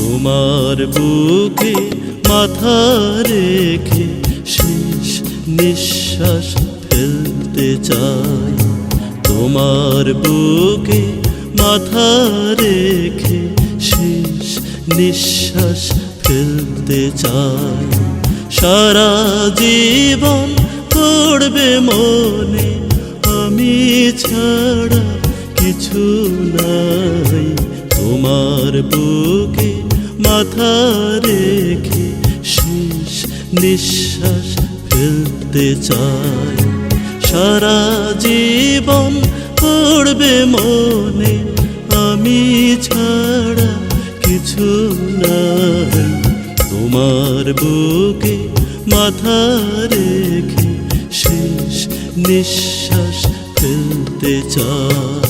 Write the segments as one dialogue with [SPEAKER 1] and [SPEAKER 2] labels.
[SPEAKER 1] তোমার বুকে মাথা রেখে শেষ নিঃশ্বাস ফেলতে চাই। তোমার বুকে মাথা রেখে শেষ নিঃশ্বাস ফেলতে চাই। সারা জীবন পড়বে মনে আমি ছাড়া কিছু নাই। তোমার বুকে মাথা রেখে শেষ নিঃশ্বাস ফেলতে চাই। সারা জীবন পড়বে মনে আমি ছাড়া কিছু নাই। তোমার বুকে মাথা রেখে শেষ নিঃশ্বাস ফেলতে চাই।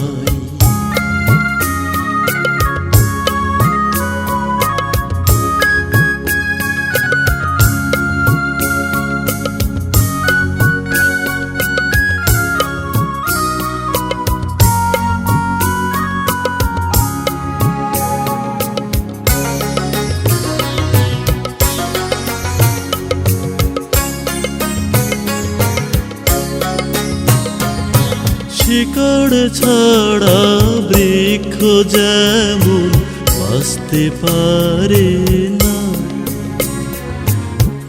[SPEAKER 1] শিকড় ছাড়া বৃক্ষ যেমন বাঁচতে পারে না,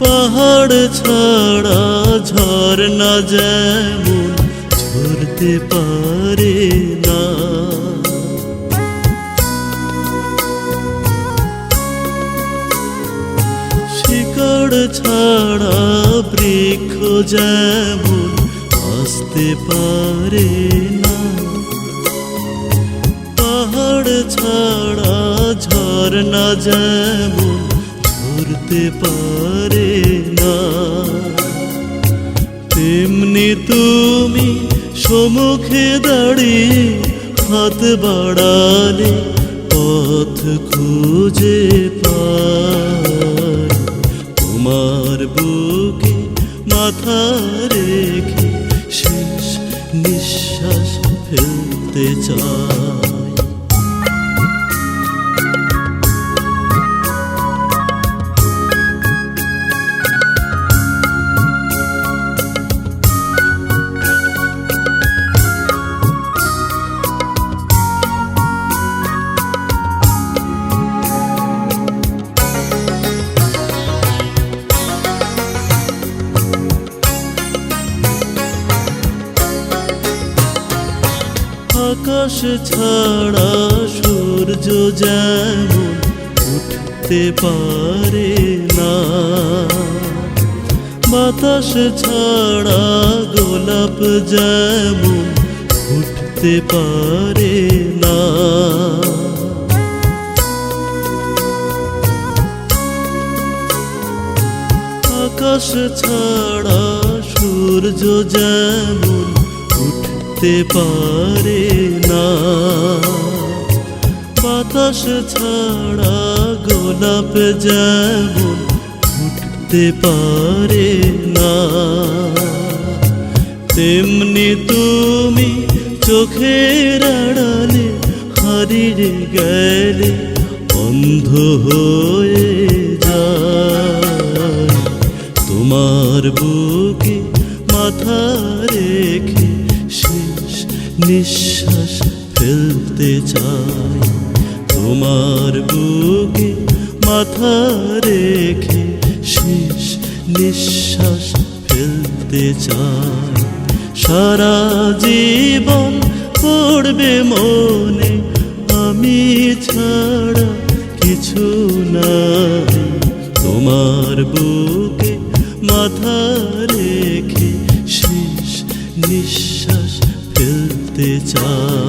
[SPEAKER 1] পাহাড় ছাড়া ঝরনা যেমন ঝরতে পারে না। শিকড় ছাড়া বৃক্ষ যেমন বাঁচতে পারে না, পাহাড় ছাড়া ঝরনা যেমন ঝরতে পারে না। তেমনি তুমি সম্মুখে দাঁড়িয়ে হাত বাড়ালে পথ খুঁজে পাই। তোমার বুকে মাথা রেখে শেষ নিঃশ্বাস ফেলতে চাই। আকাশ ছাড়া সূর্য যেমন উঠতে পারে না, বাতাস ছাড়া গোলাপ যেমন উঠতে পারে না। আকাশ ছাড়া সূর্য যেমন উঠতে পারে না, বাতাস ছাড়া গোলাপ যেমন উঠতে পারে না। তেমনি তুমি চোখের আড়ালে হারিয়ে গেলে অন্ধ হয়ে যায়। তোমার বুকে মাথা রেখে শেষ নিঃশ্বাস ফেলতে চাই। তোমার বুকে মাথা রেখে শেষ নিঃশ্বাস ফেলতে চাই। সারা জীবন পড়বে মনে আমি ছাড়া কিছু নাই। তোমার বুকে মাথা রেখে শেষ নিঃশ্বাস ফেলতে চাই।